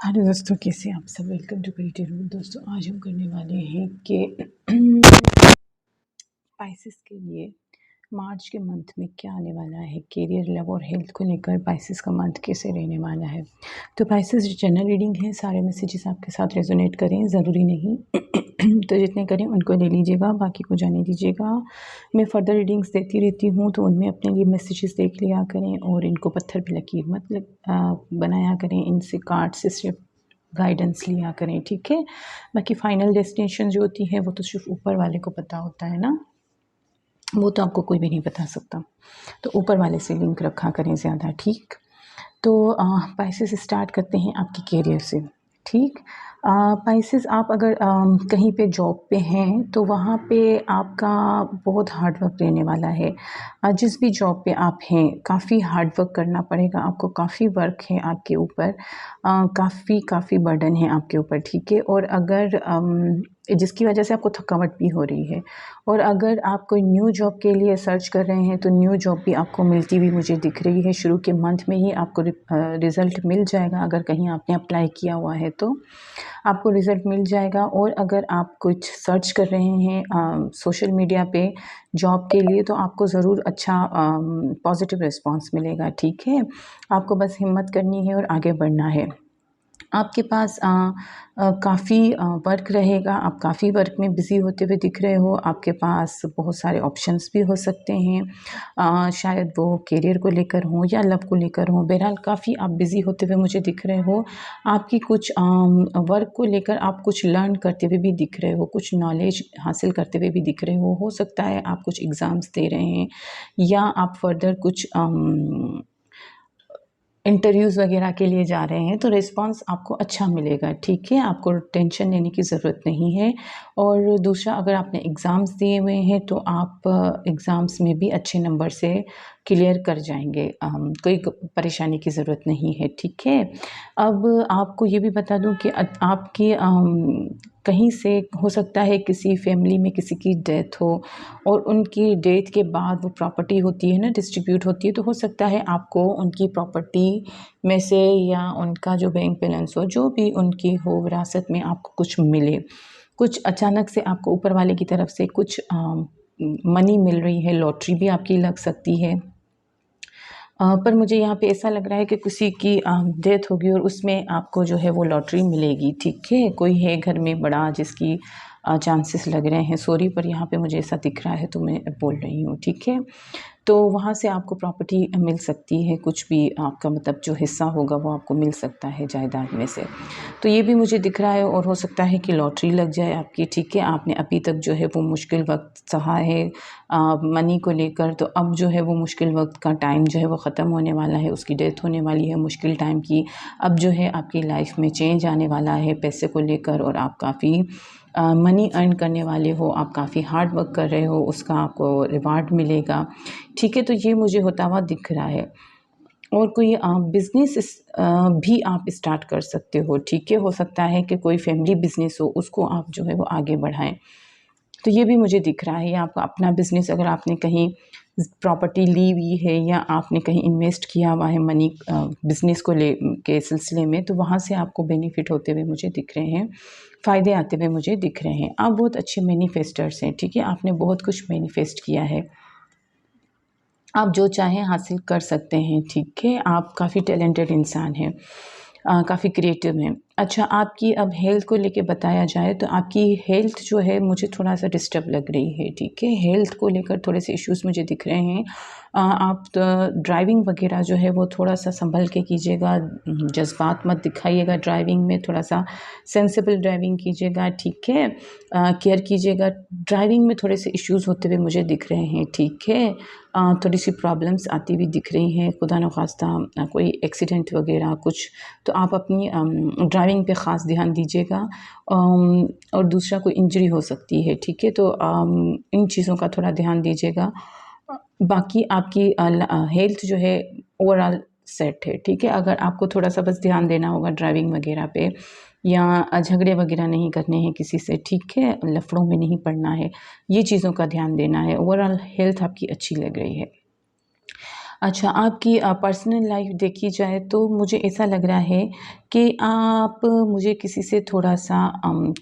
Hello दोस्तों, कैसे हैं आप सब। Welcome to creative room. दोस्तों, आज हम करने वाले हैं कि स्पाइसेस के लिए मार्च के मंथ में क्या आने वाला है, करियर, लव और हेल्थ को लेकर स्पाइसेस का मंथ कैसे रहने वाला है। तो स्पाइसेस जनरल रीडिंग है, सारे मैसेजेस आपके साथ रेजोनेट करें ज़रूरी नहीं तो जितने करें उनको ले लीजिएगा, बाकी को जाने दीजिएगा। मैं फ़र्दर रीडिंग्स देती रहती हूँ, तो उनमें अपने लिए मैसेजेस देख लिया करें और इनको पत्थर पे लकीर मत बनाया करें। इनसे कार्ड से सिर्फ गाइडेंस लिया करें, ठीक है। बाकी फ़ाइनल डेस्टिनेशन जो होती है वो तो सिर्फ ऊपर वाले को पता होता है ना, वो तो आपको कोई भी नहीं बता सकता। तो ऊपर वाले से लिंक रखा करें ज़्यादा, ठीक। तो स्पाइसेस स्टार्ट करते हैं आपके करियर से, ठीक। स्पाइसेस, आप अगर कहीं पे जॉब पे हैं तो वहाँ पे आपका बहुत हार्ड वर्क रहने वाला है। जिस भी जॉब पे आप हैं काफ़ी हार्ड वर्क करना पड़ेगा आपको, काफ़ी वर्क है आपके ऊपर, काफ़ी बर्डन है आपके ऊपर, ठीक है। और अगर जिसकी वजह से आपको थकावट भी हो रही है, और अगर आप कोई न्यू जॉब के लिए सर्च कर रहे हैं तो न्यू जॉब भी आपको मिलती हुई मुझे दिख रही है। शुरू के मंथ में ही आपको रिज़ल्ट मिल जाएगा। अगर कहीं आपने अप्लाई किया हुआ है तो आपको रिज़ल्ट मिल जाएगा। और अगर आप कुछ सर्च कर रहे हैं सोशल मीडिया पे जॉब के लिए, तो आपको ज़रूर अच्छा पॉजिटिव रिस्पांस मिलेगा, ठीक है। आपको बस हिम्मत करनी है और आगे बढ़ना है। आपके पास काफ़ी वर्क रहेगा, आप काफ़ी वर्क में बिज़ी होते हुए दिख रहे हो। आपके पास बहुत सारे ऑप्शंस भी हो सकते हैं, शायद वो करियर को लेकर हों या लव को लेकर हों। बहरहाल काफ़ी आप बिज़ी होते हुए मुझे दिख रहे हो। आपकी कुछ वर्क को लेकर आप कुछ लर्न करते हुए भी दिख रहे हो, कुछ नॉलेज हासिल करते हुए भी दिख रहे हो सकता है आप कुछ एग्ज़ाम्स दे रहे हैं या आप फर्दर कुछ इंटरव्यूज़ वगैरह के लिए जा रहे हैं, तो रिस्पांस आपको अच्छा मिलेगा, ठीक है। आपको टेंशन लेने की ज़रूरत नहीं है। और दूसरा, अगर आपने एग्ज़ाम्स दिए हुए हैं तो आप एग्ज़ाम्स में भी अच्छे नंबर से क्लियर कर जाएंगे, कोई परेशानी की ज़रूरत नहीं है, ठीक है। अब आपको ये भी बता दूं कि आपकी कहीं से हो सकता है किसी फैमिली में किसी की डेथ हो, और उनकी डेथ के बाद वो प्रॉपर्टी होती है ना, डिस्ट्रीब्यूट होती है, तो हो सकता है आपको उनकी प्रॉपर्टी में से या उनका जो बैंक बैलेंस हो, जो भी उनकी हो विरासत में, आपको कुछ मिले। कुछ अचानक से आपको ऊपर वाले की तरफ से कुछ मनी मिल रही है, लॉटरी भी आपकी लग सकती है। पर मुझे यहाँ पे ऐसा लग रहा है कि किसी की डेथ होगी और उसमें आपको जो है वो लॉटरी मिलेगी, ठीक है। कोई है घर में बड़ा जिसकी चांसेस लग रहे हैं, सॉरी पर यहाँ पे मुझे ऐसा दिख रहा है तो मैं बोल रही हूँ, ठीक है। तो वहाँ से आपको प्रॉपर्टी मिल सकती है, कुछ भी आपका मतलब जो हिस्सा होगा वो आपको मिल सकता है जायदाद में से। तो ये भी मुझे दिख रहा है, और हो सकता है कि लॉटरी लग जाए आपकी, ठीक है। आपने अभी तक जो है वो मुश्किल वक्त सहा है मनी को लेकर, तो अब जो है वो मुश्किल वक्त का टाइम जो है वो ख़त्म होने वाला है, उसकी डेथ होने वाली है मुश्किल टाइम की। अब जो है आपकी लाइफ में चेंज आने वाला है पैसे को लेकर, और आप काफ़ी मनी अर्न करने वाले हो, आप काफ़ी हार्ड वर्क कर रहे हो, उसका आपको रिवार्ड मिलेगा, ठीक है। तो ये मुझे होता हुआ दिख रहा है। और कोई बिज़नेस भी आप स्टार्ट कर सकते हो, ठीक है। हो सकता है कि कोई फैमिली बिज़नेस हो, उसको आप जो है वो आगे बढ़ाएं, तो ये भी मुझे दिख रहा है। या आपका अपना बिज़नेस, अगर आपने कहीं प्रॉपर्टी ली हुई है या आपने कहीं इन्वेस्ट किया हुआ है मनी बिज़नेस को ले के सिलसिले में, तो वहाँ से आपको बेनिफिट होते हुए मुझे दिख रहे हैं, फ़ायदे आते हुए मुझे दिख रहे हैं। आप बहुत अच्छे मैनिफेस्टर्स हैं, ठीक है। आपने बहुत कुछ मैनिफेस्ट किया है, आप जो चाहें हासिल कर सकते हैं, ठीक है। आप काफ़ी टैलेंटेड इंसान हैं, काफ़ी क्रिएटिव हैं। अच्छा, आपकी अब हेल्थ को लेके बताया जाए तो आपकी हेल्थ जो है मुझे थोड़ा-सा डिस्टर्ब लग रही है, ठीक है। हेल्थ को लेकर थोड़े से इश्यूज़ मुझे दिख रहे हैं। आप ड्राइविंग वग़ैरह जो है वो थोड़ा-सा सँभल के कीजिएगा, जज़्बात मत दिखाइएगा ड्राइविंग में, थोड़ा-सा सेंसिबल ड्राइविंग कीजिएगा, ठीक है। केयर कीजिएगा। ड्राइविंग में थोड़े से इश्यूज़ होते हुए मुझे दिख रहे हैं, ठीक है। थोड़ी-सी प्रॉब्लम्स आती हुई दिख रही हैं, खुदा न ख़ास्ता कोई एक्सीडेंट वग़ैरह कुछ, तो आप अपनी ड्राइविंग पे ख़ास ध्यान दीजिएगा। और दूसरा, कोई इंजरी हो सकती है, ठीक है। तो इन चीज़ों का थोड़ा ध्यान दीजिएगा। बाकी आपकी हेल्थ जो है ओवरऑल सेट है, ठीक है। अगर आपको थोड़ा-सा बस ध्यान देना होगा ड्राइविंग वग़ैरह पे, या झगड़े वग़ैरह नहीं करने हैं किसी से, ठीक है। लफड़ों में नहीं पड़ना है, ये चीज़ों का ध्यान देना है। ओवरऑल हेल्थ आपकी अच्छी लग रही है। अच्छा, आपकी पर्सनल लाइफ़ देखी जाए तो मुझे ऐसा लग रहा है कि आप मुझे किसी से थोड़ा-सा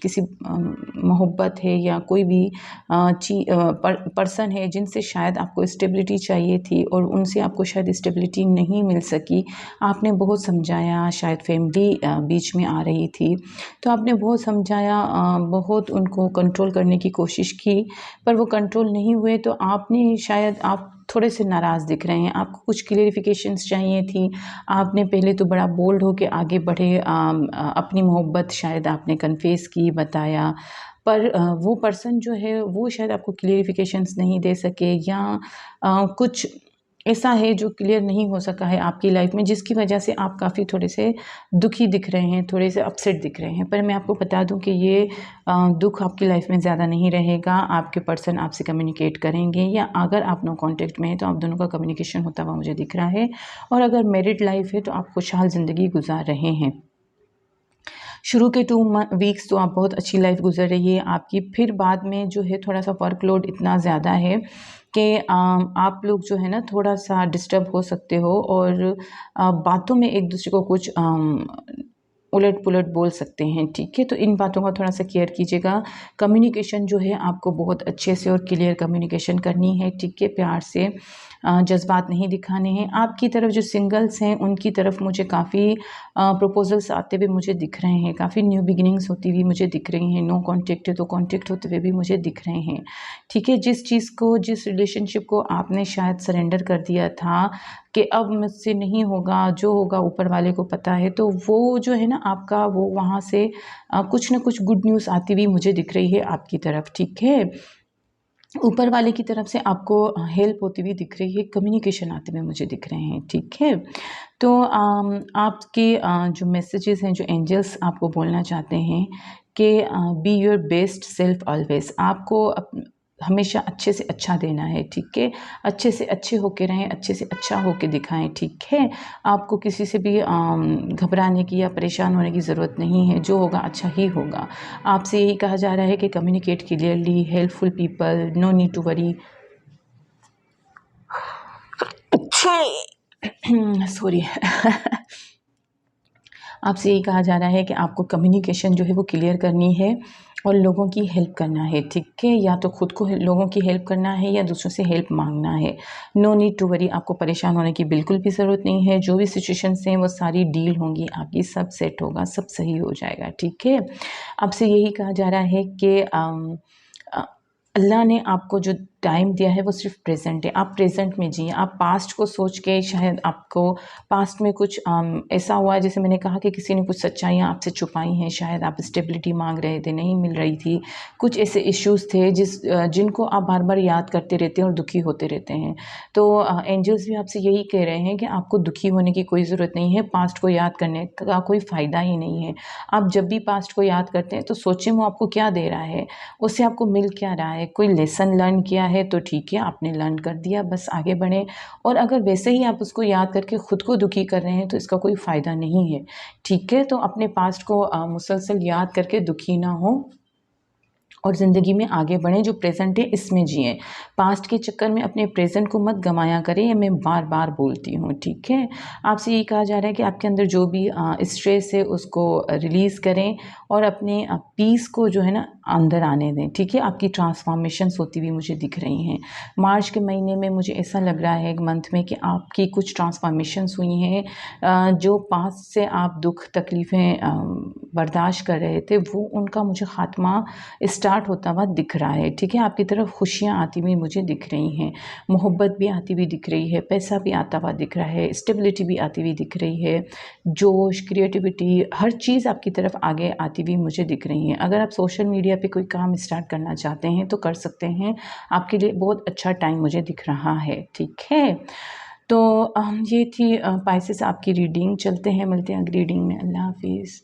किसी मोहब्बत है या कोई भी पर्सन है जिनसे शायद आपको स्टेबिलिटी चाहिए थी और उनसे आपको शायद स्टेबिलिटी नहीं मिल सकी। आपने बहुत समझाया, शायद फैमिली बीच में आ रही थी, तो आपने बहुत समझाया, बहुत उनको कंट्रोल करने की कोशिश की, पर वो कंट्रोल नहीं हुए, तो आपने शायद आप थोड़े से नाराज़ दिख रहे हैं, आपको कुछ क्लेरिफ़िकेशंस चाहिए थी। आपने पहले तो बड़ा बोल्ड होके आगे बढ़े, अपनी मोहब्बत शायद आपने कन्फेस की, बताया, पर वो पर्सन जो है वो शायद आपको क्लेरिफ़िकेशंस नहीं दे सके, या कुछ ऐसा है जो क्लियर नहीं हो सका है आपकी लाइफ़ में, जिसकी वजह से आप काफ़ी थोड़े से दुखी दिख रहे हैं, थोड़े से अपसेट दिख रहे हैं। पर मैं आपको बता दूँ कि ये दुःख आपकी लाइफ में ज़्यादा नहीं रहेगा, आपके पर्सन आपसे कम्युनिकेट करेंगे, या अगर आप नो कॉन्टैक्ट में हैं तो आप दोनों का कम्युनिकेशन होता हुआ मुझे दिख रहा है। और अगर मैरिड लाइफ है तो आप खुशहाल ज़िंदगी गुजार रहे हैं। शुरू के 2 वीक्स तो आप बहुत अच्छी लाइफ गुजर रही है आपकी, फिर बाद में जो है थोड़ा-सा वर्कलोड इतना ज़्यादा है कि आप लोग जो है ना थोड़ा-सा डिस्टर्ब हो सकते हो, और बातों में एक-दूसरे को कुछ उलट-पुलट बोल सकते हैं, ठीक है? तो इन बातों का थोड़ा-सा केयर कीजिएगा। कम्युनिकेशन जो है आपको बहुत अच्छे से और क्लियर कम्युनिकेशन करनी है, ठीक है? प्यार से जज़्बात नहीं दिखाने हैं। आपकी तरफ जो सिंगल्स हैं उनकी तरफ मुझे काफ़ी प्रपोज़ल्स आते हुए मुझे दिख रहे हैं, काफ़ी न्यू बिगिनिंग्स होती हुई मुझे दिख रही हैं। नो कॉन्टैक्ट है तो कॉन्टैक्ट होते हुए भी मुझे दिख रहे हैं, ठीक है? जिस चीज़ को, जिस रिलेशनशिप को आपने शायद सरेंडर कर दिया था कि अब मुझसे नहीं होगा, जो होगा ऊपर वाले को पता है, तो वो जो है ना आपका, वो वहाँ से कुछ न कुछ गुड न्यूज़ आती हुई मुझे दिख रही है आपकी तरफ, ठीक है? ऊपर वाले की तरफ से आपको हेल्प होती हुई दिख रही है, कम्युनिकेशन आते हुए मुझे दिख रहे हैं, ठीक है? तो आपके जो मैसेजेस हैं, जो एंजल्स आपको बोलना चाहते हैं कि be your best self always, आपको हमेशा अच्छे से अच्छा देना है, ठीक है? अच्छे से अच्छे होके रहें, अच्छे से अच्छा होके दिखाएँ, ठीक है? आपको किसी से भी घबराने की या परेशान होने की ज़रूरत नहीं है, जो होगा अच्छा ही होगा। आपसे यही कहा जा रहा है कि communicate clearly, helpful people, no need to worry. Sorry. आपसे यही कहा जा रहा है कि आपको कम्युनिकेशन जो है वो क्लियर करनी है और लोगों की हेल्प करना है, ठीक है? या तो खुद को लोगों की हेल्प करना है या दूसरों से हेल्प मांगना है। नो नीड टू वरी, आपको परेशान होने की बिल्कुल भी ज़रूरत नहीं है। जो भी सिचुएशंस हैं वो सारी डील होंगी आपकी, सब सेट होगा, सब सही हो जाएगा, ठीक है? आपसे यही कहा जा रहा है कि अ, अल्लाह ने आपको जो टाइम दिया है वो सिर्फ प्रेजेंट है, आप प्रेजेंट में जिए। आप पास्ट को सोच के शायद आपको पास्ट में कुछ ऐसा हुआ है, जैसे मैंने कहा कि किसी ने कुछ सच्चाइयाँ आपसे छुपाई हैं, शायद आप स्टेबिलिटी मांग रहे थे, नहीं मिल रही थी, कुछ ऐसे इश्यूज़ थे जिनको आप बार बार याद करते रहते हैं और दुखी होते रहते हैं। तो एंजल्स भी आपसे यही कह रहे हैं कि आपको दुखी होने की कोई ज़रूरत नहीं है, पास्ट को याद करने का कोई फ़ायदा ही नहीं है। आप जब भी पास्ट को याद करते हैं तो सोचें वो आपको क्या दे रहा है, उससे आपको मिल क्या रहा है। कोई लेसन लर्न किया है तो ठीक है, आपने लर्न कर दिया, बस आगे बढ़ें। और अगर वैसे ही आप उसको याद करके खुद को दुखी कर रहे हैं तो इसका कोई फ़ायदा नहीं है, ठीक है? तो अपने पास्ट को मुसलसल याद करके दुखी ना हों और ज़िंदगी में आगे बढ़ें, जो प्रेज़ेंट है इसमें जिएँ। पास्ट के चक्कर में अपने प्रेज़ेंट को मत गँवाया करें, ये मैं बार-बार बोलती हूँ, ठीक है? आपसे यही कहा जा रहा है कि आपके अंदर जो भी स्ट्रेस है उसको रिलीज़ करें और अपने पीस को जो है ना अंदर आने दें, ठीक है? आपकी ट्रांसफ़ॉर्मेशंस होती हुई मुझे दिख रही हैं। मार्च के महीने में मुझे ऐसा लग रहा है, एक मंथ में, कि आपकी कुछ ट्रांसफ़ॉर्मेशंस हुई हैं। जो पास्ट से आप दुःख तकलीफ़ें बर्दाश्त कर रहे थे, वो उनका मुझे ख़ात्मा स्टार्ट होता हुआ दिख रहा है, ठीक है? आपकी तरफ खुशियाँ आती हुई मुझे दिख रही हैं, मोहब्बत भी आती हुई दिख रही है, पैसा भी आता हुआ दिख रहा है, स्टेबिलिटी भी आती हुई दिख रही है, जोश, क्रिएटिविटी, हर चीज़ आपकी तरफ आगे आती हुई मुझे दिख रही है। अगर आप सोशल मीडिया पे कोई काम स्टार्ट करना चाहते हैं तो कर सकते हैं, आपके लिए बहुत अच्छा टाइम मुझे दिख रहा है, ठीक है? तो ये थी पाइसेस आपकी रीडिंग। चलते हैं, मिलते हैं अगली रीडिंग में। अल्लाह हाफ़िज़।